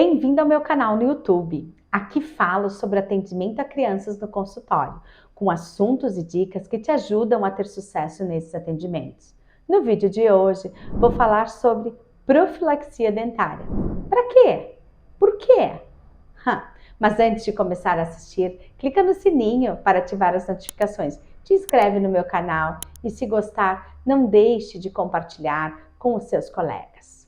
Bem-vindo ao meu canal no YouTube. Aqui falo sobre atendimento a crianças no consultório, com assuntos e dicas que te ajudam a ter sucesso nesses atendimentos. No vídeo de hoje, vou falar sobre profilaxia dentária. Para quê? Por quê? Mas antes de começar a assistir, clica no sininho para ativar as notificações. Te inscreve no meu canal e, se gostar, não deixe de compartilhar com os seus colegas.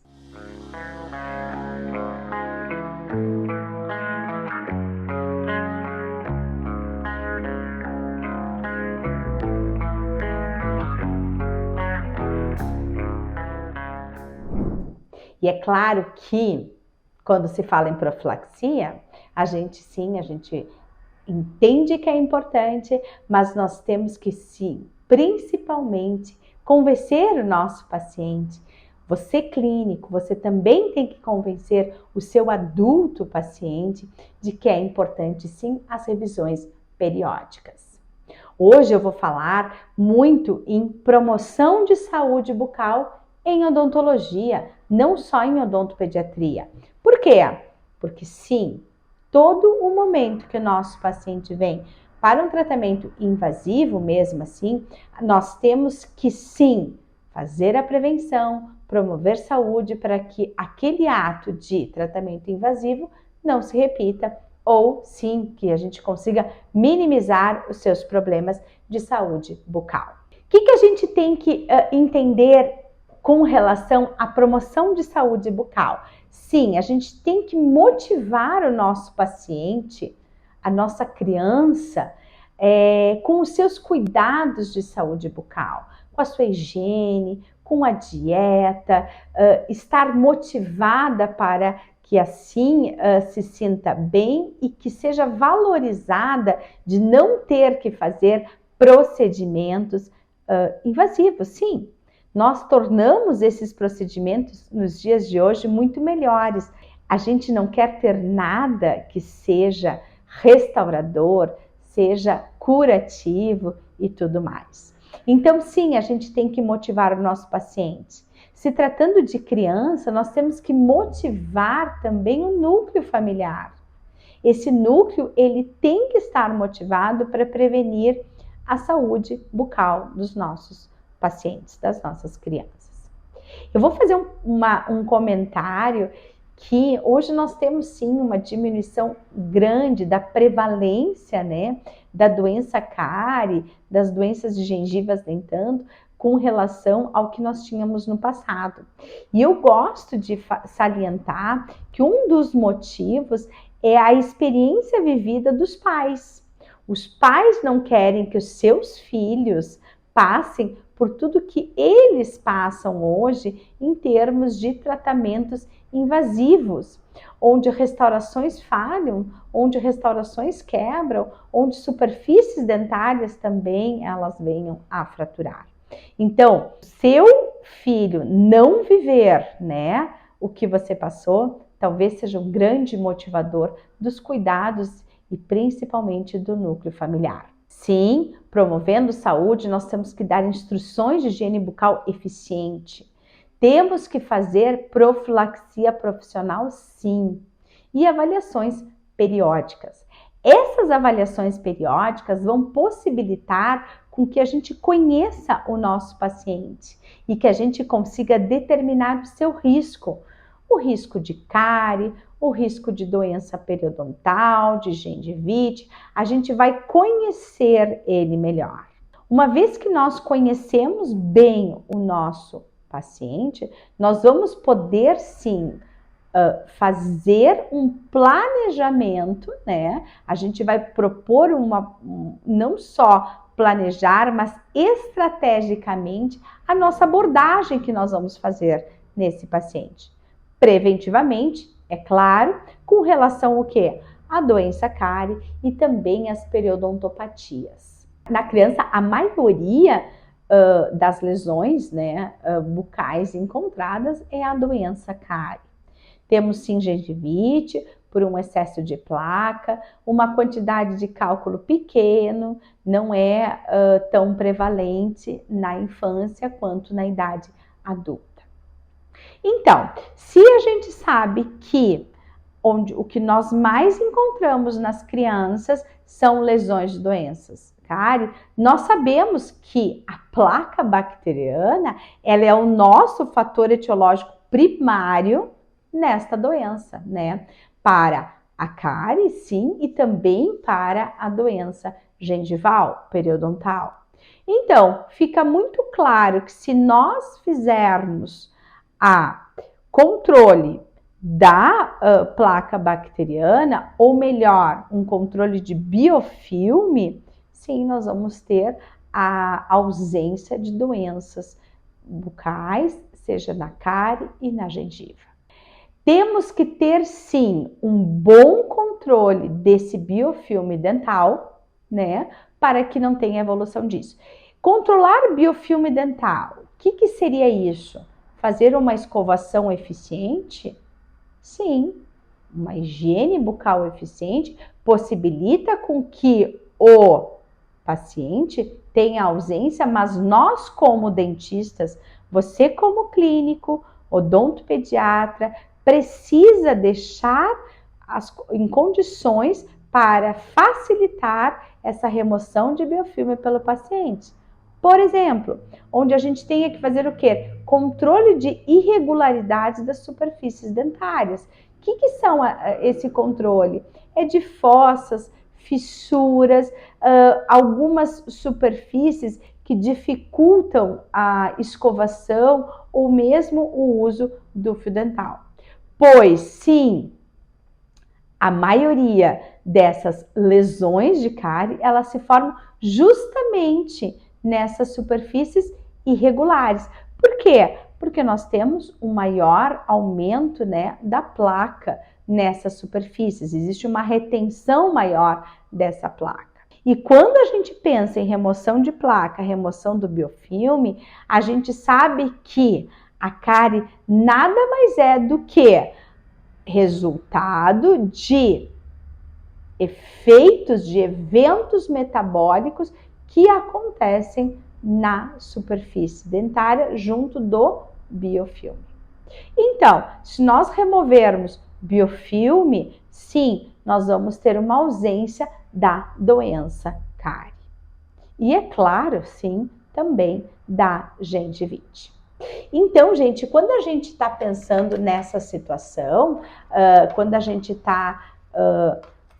E é claro que, quando se fala em profilaxia, a gente entende que é importante, mas nós temos que sim, principalmente, convencer o nosso paciente. Você clínico, você também tem que convencer o seu adulto paciente de que é importante sim as revisões periódicas. Hoje eu vou falar muito em promoção de saúde bucal em odontologia, não só em odontopediatria. Por quê? Porque sim, todo o momento que o nosso paciente vem para um tratamento invasivo, mesmo assim, nós temos que sim fazer a prevenção, promover saúde para que aquele ato de tratamento invasivo não se repita ou sim que a gente consiga minimizar os seus problemas de saúde bucal. O que a gente tem que entender com relação à promoção de saúde bucal? Sim, a gente tem que motivar o nosso paciente, a nossa criança, com os seus cuidados de saúde bucal, com a sua higiene, com a dieta, estar motivada para que assim se sinta bem e que seja valorizada de não ter que fazer procedimentos invasivos. Sim, nós tornamos esses procedimentos nos dias de hoje muito melhores. A gente não quer ter nada que seja restaurador, seja curativo e tudo mais. Então, sim, a gente tem que motivar o nosso paciente. Se tratando de criança, nós temos que motivar também o núcleo familiar. Esse núcleo, ele tem que estar motivado para prevenir a saúde bucal dos nossos pacientes, das nossas crianças. Eu vou fazer um comentário que hoje nós temos sim uma diminuição grande da prevalência, né, da doença cárie, das doenças de gengivas dentando, com relação ao que nós tínhamos no passado. E eu gosto de salientar que um dos motivos é a experiência vivida dos pais. Os pais não querem que os seus filhos passem por tudo que eles passam hoje em termos de tratamentos invasivos, onde restaurações falham, onde restaurações quebram, onde superfícies dentárias também elas venham a fraturar. Então, seu filho não viver, né, o que você passou, talvez seja um grande motivador dos cuidados e principalmente do núcleo familiar. Sim, promovendo saúde, nós temos que dar instruções de higiene bucal eficiente. Temos que fazer profilaxia profissional, sim, e avaliações periódicas. Essas avaliações periódicas vão possibilitar com que a gente conheça o nosso paciente e que a gente consiga determinar o seu risco. O risco de cárie, o risco de doença periodontal, de gengivite, a gente vai conhecer ele melhor. Uma vez que nós conhecemos bem o nosso paciente, nós vamos poder sim fazer um planejamento, né? A gente vai propor não só planejar, mas estrategicamente a nossa abordagem que nós vamos fazer nesse paciente. Preventivamente, é claro, com relação ao quê? A doença cárie e também as periodontopatias. Na criança, a maioria das lesões, né, bucais encontradas é a doença cárie. Temos sim gengivite por um excesso de placa, uma quantidade de cálculo pequeno, não é tão prevalente na infância quanto na idade adulta. Então, se a gente sabe que onde o que nós mais encontramos nas crianças são lesões de doenças cárie. Nós sabemos que a placa bacteriana, ela é o nosso fator etiológico primário nesta doença, né? Para a cárie, sim, e também para a doença gengival, periodontal. Então, fica muito claro que se nós fizermos a controle da placa bacteriana, ou melhor, um controle de biofilme, sim, nós vamos ter a ausência de doenças bucais, seja na cárie e na gengiva. Temos que ter, sim, um bom controle desse biofilme dental, né, para que não tenha evolução disso. Controlar biofilme dental, o que seria isso? Fazer uma escovação eficiente? Sim, uma higiene bucal eficiente possibilita com que o paciente tenha ausência, mas nós como dentistas, você como clínico, odontopediatra, precisa deixar em condições para facilitar essa remoção de biofilme pelo paciente. Por exemplo, onde a gente tenha que fazer o quê? Controle de irregularidades das superfícies dentárias. O que são esse controle? É de fossas, fissuras, algumas superfícies que dificultam a escovação ou mesmo o uso do fio dental. Pois sim, a maioria dessas lesões de cárie, elas se formam justamente nessas superfícies irregulares. Por quê? Porque nós temos um maior aumento, né, da placa nessas superfícies. Existe uma retenção maior dessa placa. E quando a gente pensa em remoção de placa, remoção do biofilme, a gente sabe que a cárie nada mais é do que resultado de efeitos de eventos metabólicos que acontecem na superfície dentária junto do biofilme. Então, se nós removermos biofilme, sim, nós vamos ter uma ausência da doença cárie. E é claro, sim, também da gengivite. Então, gente, quando a gente está pensando nessa situação, quando a gente está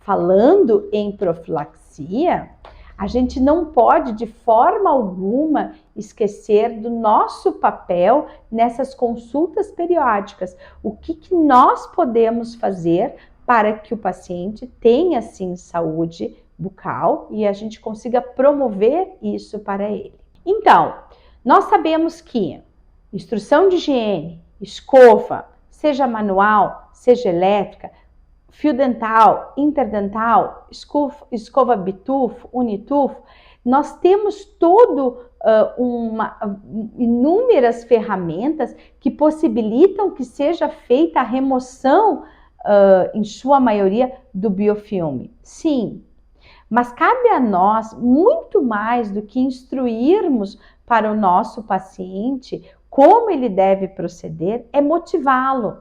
falando em profilaxia, a gente não pode de forma alguma esquecer do nosso papel nessas consultas periódicas. O que nós podemos fazer para que o paciente tenha, sim, saúde bucal e a gente consiga promover isso para ele. Então, nós sabemos que instrução de higiene, escova, seja manual, seja elétrica, fio dental, interdental, escova bitufo, unitufo, nós temos inúmeras ferramentas que possibilitam que seja feita a remoção, em sua maioria, do biofilme. Sim, mas cabe a nós, muito mais do que instruirmos para o nosso paciente como ele deve proceder, é motivá-lo.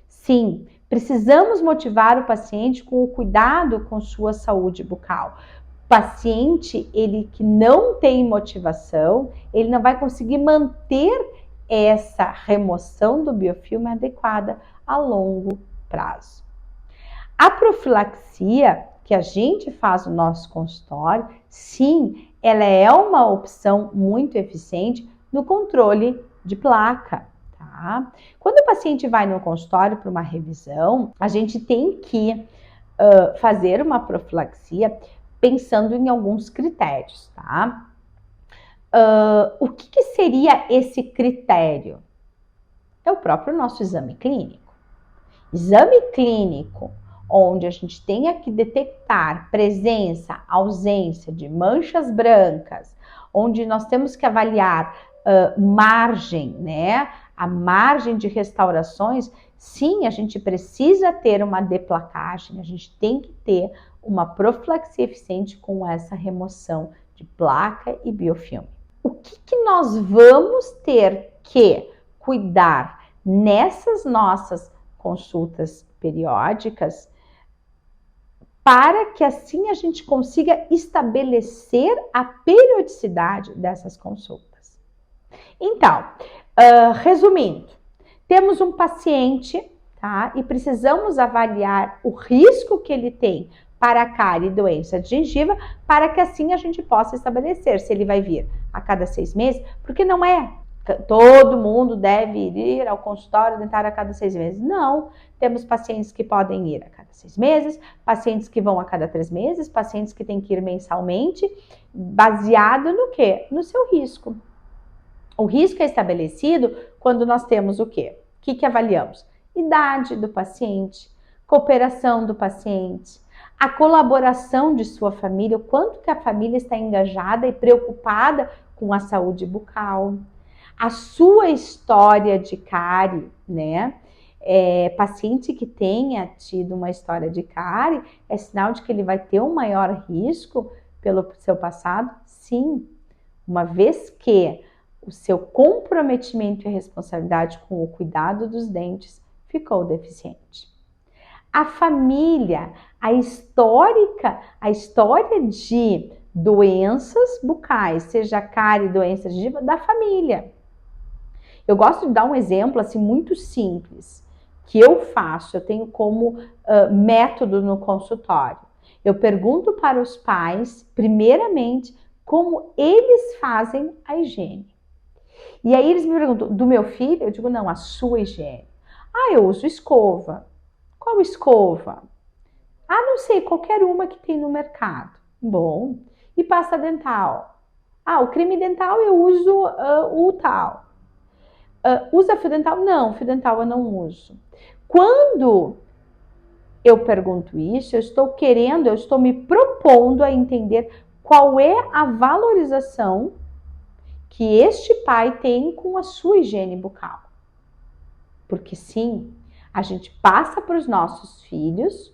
Sim, precisamos motivar o paciente com o cuidado com sua saúde bucal. O paciente, ele que não tem motivação, ele não vai conseguir manter essa remoção do biofilme adequada a longo prazo. A profilaxia que a gente faz no nosso consultório, sim, ela é uma opção muito eficiente no controle de placa, tá? Quando o paciente vai no consultório para uma revisão, a gente tem que fazer uma profilaxia pensando em alguns critérios, tá? O que seria esse critério? É o próprio nosso exame clínico. Exame clínico onde a gente tenha que detectar presença, ausência de manchas brancas, onde nós temos que avaliar margem, né? A margem de restaurações, sim, a gente precisa ter uma deplacagem, a gente tem que ter uma profilaxia eficiente com essa remoção de placa e biofilme. O que nós vamos ter que cuidar nessas nossas consultas periódicas, para que assim a gente consiga estabelecer a periodicidade dessas consultas. Então, resumindo, temos um paciente, tá? E precisamos avaliar o risco que ele tem para cárie e doença de gengiva, para que assim a gente possa estabelecer se ele vai vir a cada 6 meses, porque não é todo mundo deve ir ao consultório dentário a cada 6 meses. Não, temos pacientes que podem ir a cada 6 meses, pacientes que vão a cada 3 meses, pacientes que têm que ir mensalmente, baseado no quê? No seu risco. O risco é estabelecido quando nós temos o quê? O que avaliamos? Idade do paciente, cooperação do paciente, a colaboração de sua família, o quanto que a família está engajada e preocupada com a saúde bucal, a sua história de cárie, né? Paciente que tenha tido uma história de cárie, é sinal de que ele vai ter um maior risco pelo seu passado? Sim, uma vez que o seu comprometimento e responsabilidade com o cuidado dos dentes ficou deficiente. A família, a história de doenças bucais, seja cárie, doença de gengiva, da família. Eu gosto de dar um exemplo assim muito simples, que eu faço, eu tenho como método no consultório. Eu pergunto para os pais, primeiramente, como eles fazem a higiene. E aí eles me perguntam, do meu filho? Eu digo, não, a sua higiene. Eu uso escova. Qual escova? Não sei, qualquer uma que tem no mercado. Bom. E pasta dental? O creme dental eu uso o tal. Usa fio dental? Não, fio dental eu não uso. Quando eu pergunto isso, eu estou me propondo a entender qual é a valorização que este pai tem com a sua higiene bucal. Porque sim, a gente passa para os nossos filhos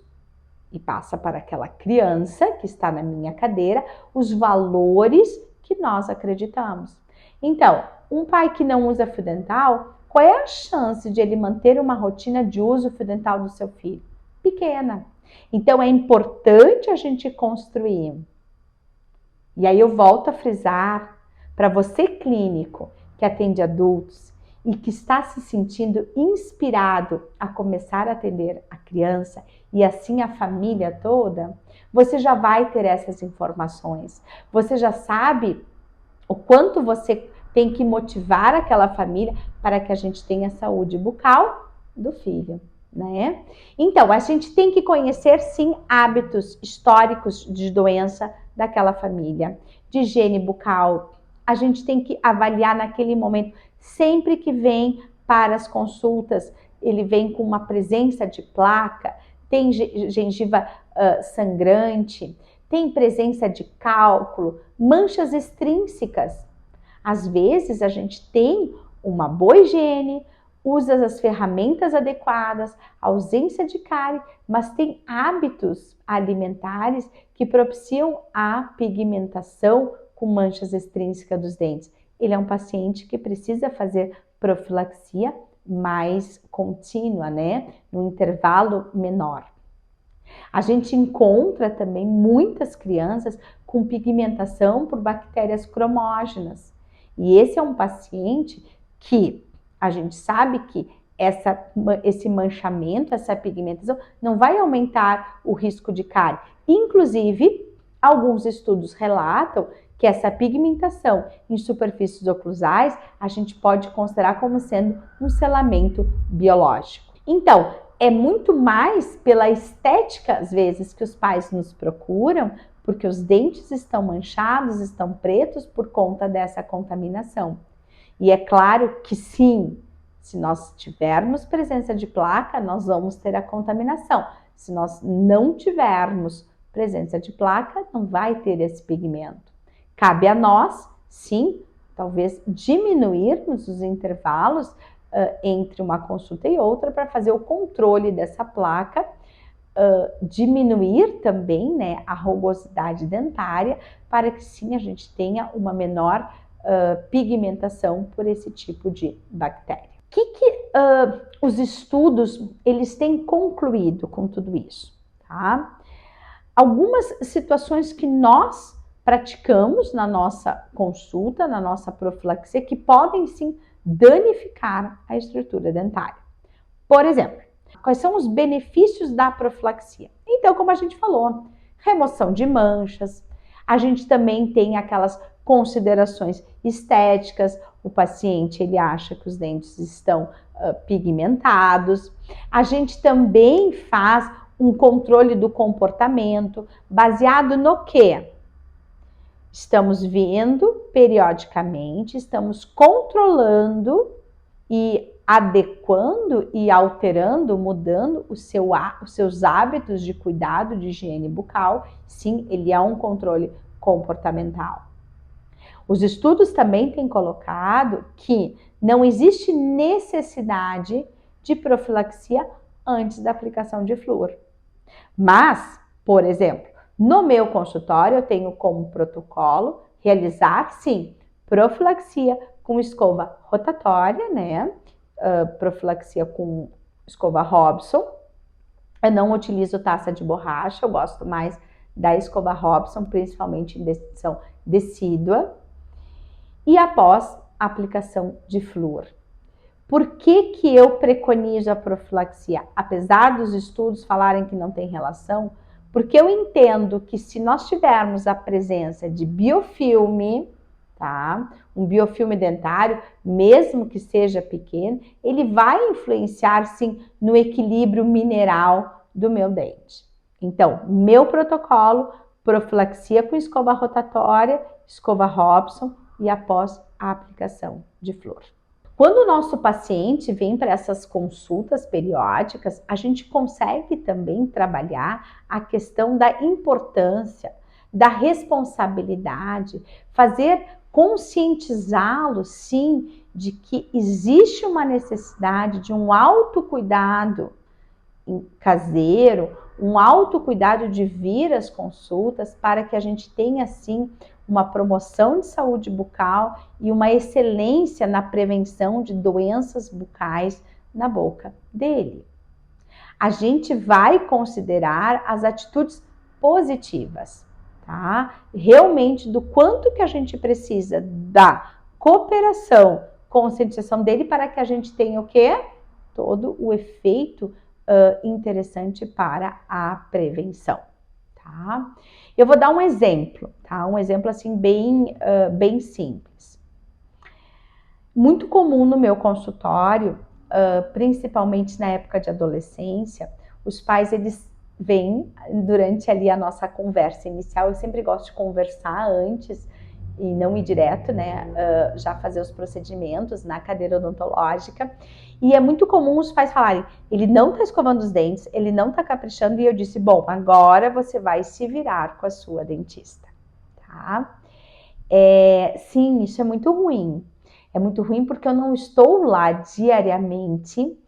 e passa para aquela criança que está na minha cadeira os valores que nós acreditamos. Então, um pai que não usa fio dental, qual é a chance de ele manter uma rotina de uso fio dental do seu filho? Pequena. Então, é importante a gente construir. E aí eu volto a frisar, para você clínico que atende adultos e que está se sentindo inspirado a começar a atender a criança e assim a família toda, você já vai ter essas informações. Você já sabe o quanto você tem que motivar aquela família para que a gente tenha saúde bucal do filho, né? Então, a gente tem que conhecer, sim, hábitos históricos de doença daquela família, de higiene bucal. A gente tem que avaliar naquele momento, sempre que vem para as consultas, ele vem com uma presença de placa, tem gengiva sangrante, tem presença de cálculo, manchas extrínsecas. Às vezes a gente tem uma boa higiene, usa as ferramentas adequadas, ausência de cárie, mas tem hábitos alimentares que propiciam a pigmentação com manchas extrínsecas dos dentes. Ele é um paciente que precisa fazer profilaxia mais contínua, né? Num intervalo menor. A gente encontra também muitas crianças com pigmentação por bactérias cromógenas. E esse é um paciente que a gente sabe que esse manchamento, essa pigmentação, não vai aumentar o risco de cárie. Inclusive, alguns estudos relatam que essa pigmentação em superfícies oclusais a gente pode considerar como sendo um selamento biológico. Então, é muito mais pela estética, às vezes, que os pais nos procuram, porque os dentes estão manchados, estão pretos por conta dessa contaminação. E é claro que sim, se nós tivermos presença de placa, nós vamos ter a contaminação. Se nós não tivermos presença de placa, não vai ter esse pigmento. Cabe a nós, sim, talvez diminuirmos os intervalos entre uma consulta e outra para fazer o controle dessa placa, diminuir também, né, a rugosidade dentária para que sim a gente tenha uma menor pigmentação por esse tipo de bactéria. Os estudos, eles têm concluído com tudo isso, tá? Algumas situações que nós praticamos na nossa consulta, na nossa profilaxia, que podem sim danificar a estrutura dentária. Por exemplo, quais são os benefícios da profilaxia? Então, como a gente falou, remoção de manchas, a gente também tem aquelas considerações estéticas, o paciente ele acha que os dentes estão pigmentados, a gente também faz um controle do comportamento, baseado no quê? Estamos vendo periodicamente, estamos controlando e adequando e alterando, mudando os seus hábitos de cuidado de higiene bucal. Sim, ele é um controle comportamental. Os estudos também têm colocado que não existe necessidade de profilaxia antes da aplicação de flúor. Mas, por exemplo, no meu consultório eu tenho como protocolo realizar, sim, profilaxia com escova rotatória, né? Profilaxia com escova Robson. Eu não utilizo taça de borracha, eu gosto mais da escova Robson, principalmente em dentição decídua. E após a aplicação de flúor. Por que eu preconizo a profilaxia? Apesar dos estudos falarem que não tem relação, porque eu entendo que se nós tivermos a presença de biofilme, tá? Um biofilme dentário, mesmo que seja pequeno, ele vai influenciar sim no equilíbrio mineral do meu dente. Então, meu protocolo, profilaxia com escova rotatória, escova Robson e após a aplicação de flúor. Quando o nosso paciente vem para essas consultas periódicas, a gente consegue também trabalhar a questão da importância, da responsabilidade, fazer conscientizá-lo, sim, de que existe uma necessidade de um autocuidado caseiro, um autocuidado de vir às consultas para que a gente tenha, sim, uma promoção de saúde bucal e uma excelência na prevenção de doenças bucais na boca dele. A gente vai considerar as atitudes positivas, tá? Realmente do quanto que a gente precisa da cooperação, conscientização dele para que a gente tenha o quê? Todo o efeito interessante para a prevenção, tá? Eu vou dar um exemplo, tá? Um exemplo assim bem simples. Muito comum no meu consultório, principalmente na época de adolescência, os pais eles vêm durante ali a nossa conversa inicial. Eu sempre gosto de conversar antes e não ir direto, né? Já fazer os procedimentos na cadeira odontológica. E é muito comum os pais falarem, ele não tá escovando os dentes, ele não tá caprichando, e eu disse, bom, agora você vai se virar com a sua dentista, tá? Sim, isso é muito ruim. É muito ruim porque eu não estou lá diariamente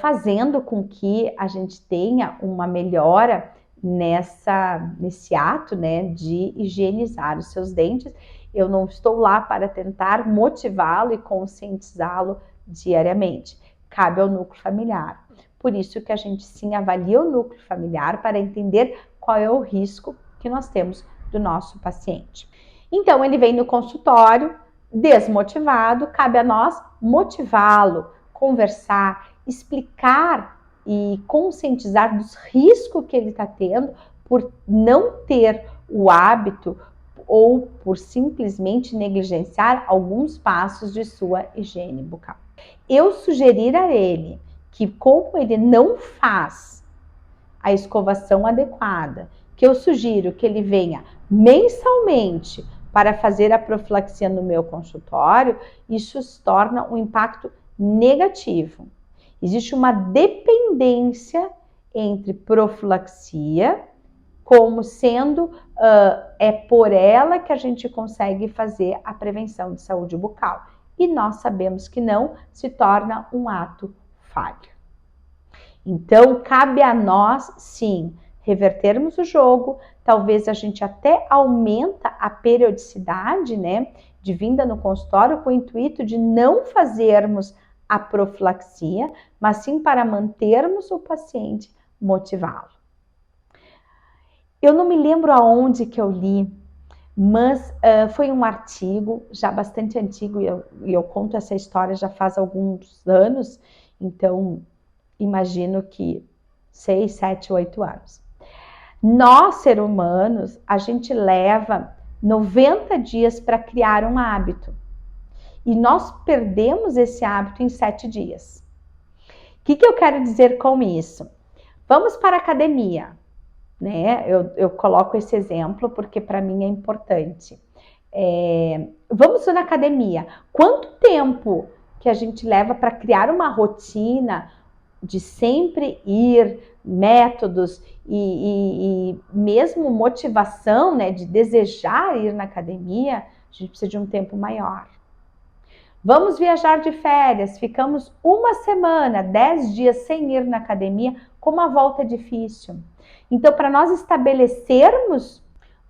fazendo com que a gente tenha uma melhora nesse ato, né, de higienizar os seus dentes. Eu não estou lá para tentar motivá-lo e conscientizá-lo diariamente. Cabe ao núcleo familiar. Por isso que a gente sim avalia o núcleo familiar para entender qual é o risco que nós temos do nosso paciente. Então, ele vem no consultório desmotivado, cabe a nós motivá-lo, conversar, explicar e conscientizar dos riscos que ele está tendo por não ter o hábito ou por simplesmente negligenciar alguns passos de sua higiene bucal. Eu sugerir a ele que, como ele não faz a escovação adequada, que eu sugiro que ele venha mensalmente para fazer a profilaxia no meu consultório, isso se torna um impacto negativo. Existe uma dependência entre profilaxia, como sendo por ela que a gente consegue fazer a prevenção de saúde bucal. E nós sabemos que não, se torna um ato falho. Então, cabe a nós, sim, revertermos o jogo. Talvez a gente até aumenta a periodicidade, né, de vinda no consultório com o intuito de não fazermos a profilaxia, mas sim para mantermos o paciente motivado. Eu não me lembro aonde que eu li, mas foi um artigo já bastante antigo, e eu conto essa história já faz alguns anos, então imagino que 6, 7, 8 anos. Nós, seres humanos, a gente leva 90 dias para criar um hábito. E nós perdemos esse hábito em 7 dias. O que eu quero dizer com isso? Vamos para a academia, né? Eu coloco esse exemplo porque para mim é importante. Vamos na academia. Quanto tempo que a gente leva para criar uma rotina de sempre ir, métodos e mesmo motivação, né, de desejar ir na academia, a gente precisa de um tempo maior. Vamos viajar de férias, ficamos uma semana, 10 dias sem ir na academia, como a volta é difícil. Então, para nós estabelecermos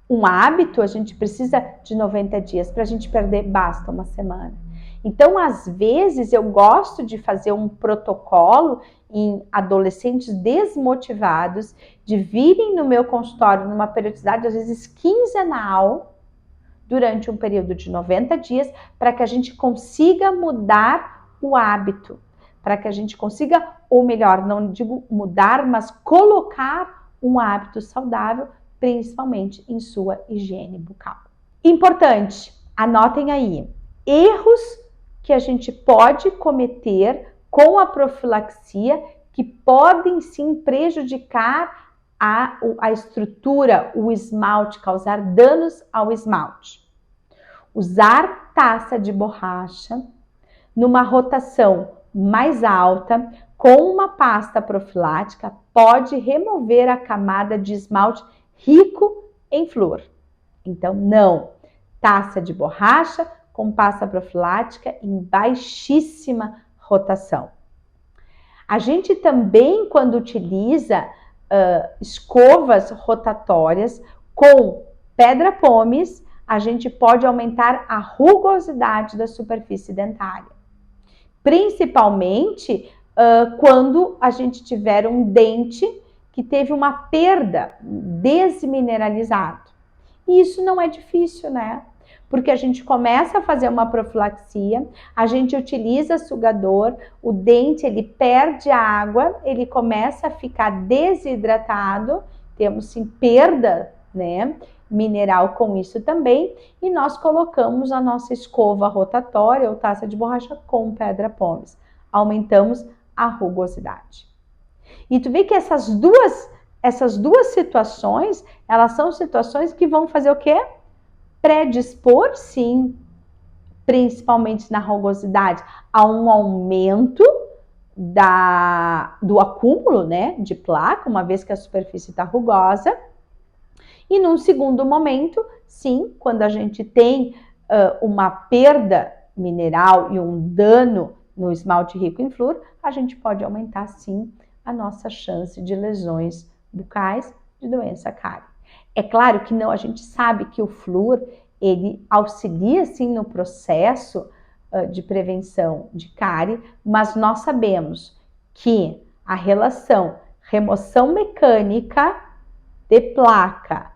um hábito, a gente precisa de 90 dias. Para a gente perder, basta uma semana. Então, às vezes, eu gosto de fazer um protocolo em adolescentes desmotivados, de virem no meu consultório numa periodicidade, às vezes quinzenal, durante um período de 90 dias, para que a gente consiga mudar o hábito, para que a gente consiga, ou melhor, não digo mudar, mas colocar um hábito saudável, principalmente em sua higiene bucal. Importante, anotem aí, erros que a gente pode cometer com a profilaxia que podem sim prejudicar a estrutura, o esmalte, causar danos ao esmalte. Usar taça de borracha numa rotação mais alta com uma pasta profilática pode remover a camada de esmalte rico em flúor. Então, não. Taça de borracha com pasta profilática em baixíssima rotação. A gente também, quando utiliza escovas rotatórias com pedra pomes, a gente pode aumentar a rugosidade da superfície dentária. Principalmente quando a gente tiver um dente que teve uma perda desmineralizado. E isso não é difícil, né? Porque a gente começa a fazer uma profilaxia, a gente utiliza sugador, o dente ele perde a água, ele começa a ficar desidratado, temos sim perda, né, mineral com isso também, e nós colocamos a nossa escova rotatória ou taça de borracha com pedra pomes. Aumentamos a rugosidade. E tu vê que essas duas situações, elas são situações que vão fazer o quê? Predispor, sim, principalmente na rugosidade, a um aumento do acúmulo, né, de placa, uma vez que a superfície está rugosa. E num segundo momento, sim, quando a gente tem uma perda mineral e um dano no esmalte rico em flúor, a gente pode aumentar, sim, a nossa chance de lesões bucais, de doença cárie. É claro que não, a gente sabe que o flúor, ele auxilia sim no processo de prevenção de cárie, mas nós sabemos que a relação remoção mecânica de placa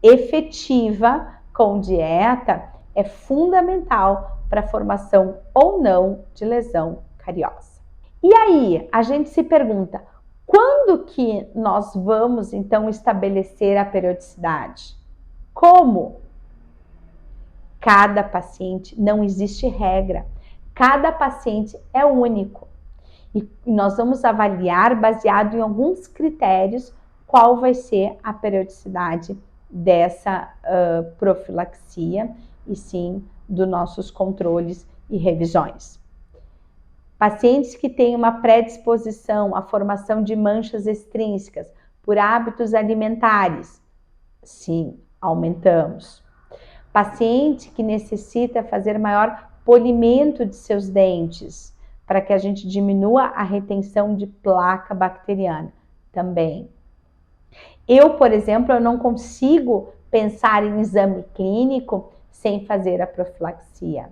efetiva com dieta é fundamental para a formação ou não de lesão cariosa. E aí, a gente se pergunta, quando que nós vamos, então, estabelecer a periodicidade? Como? Cada paciente, não existe regra. Cada paciente é único. E nós vamos avaliar, baseado em alguns critérios, qual vai ser a periodicidade dessa profilaxia e, sim, dos nossos controles e revisões. Pacientes que têm uma predisposição à formação de manchas extrínsecas por hábitos alimentares, sim, aumentamos. Paciente que necessita fazer maior polimento de seus dentes, para que a gente diminua a retenção de placa bacteriana, também. Eu, por exemplo, eu não consigo pensar em exame clínico sem fazer a profilaxia.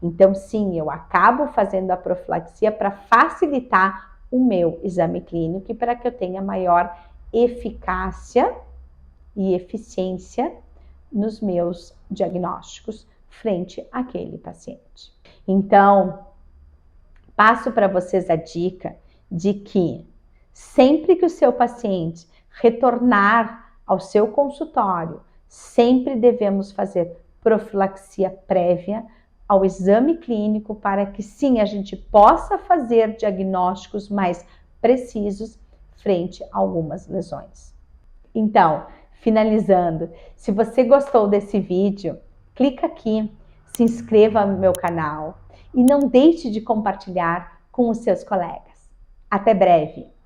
Então, sim, eu acabo fazendo a profilaxia para facilitar o meu exame clínico e para que eu tenha maior eficácia e eficiência nos meus diagnósticos frente àquele paciente. Então, passo para vocês a dica de que sempre que o seu paciente retornar ao seu consultório, sempre devemos fazer profilaxia prévia ao exame clínico para que sim, a gente possa fazer diagnósticos mais precisos frente a algumas lesões. Então, finalizando, se você gostou desse vídeo, clica aqui, se inscreva no meu canal e não deixe de compartilhar com os seus colegas. Até breve!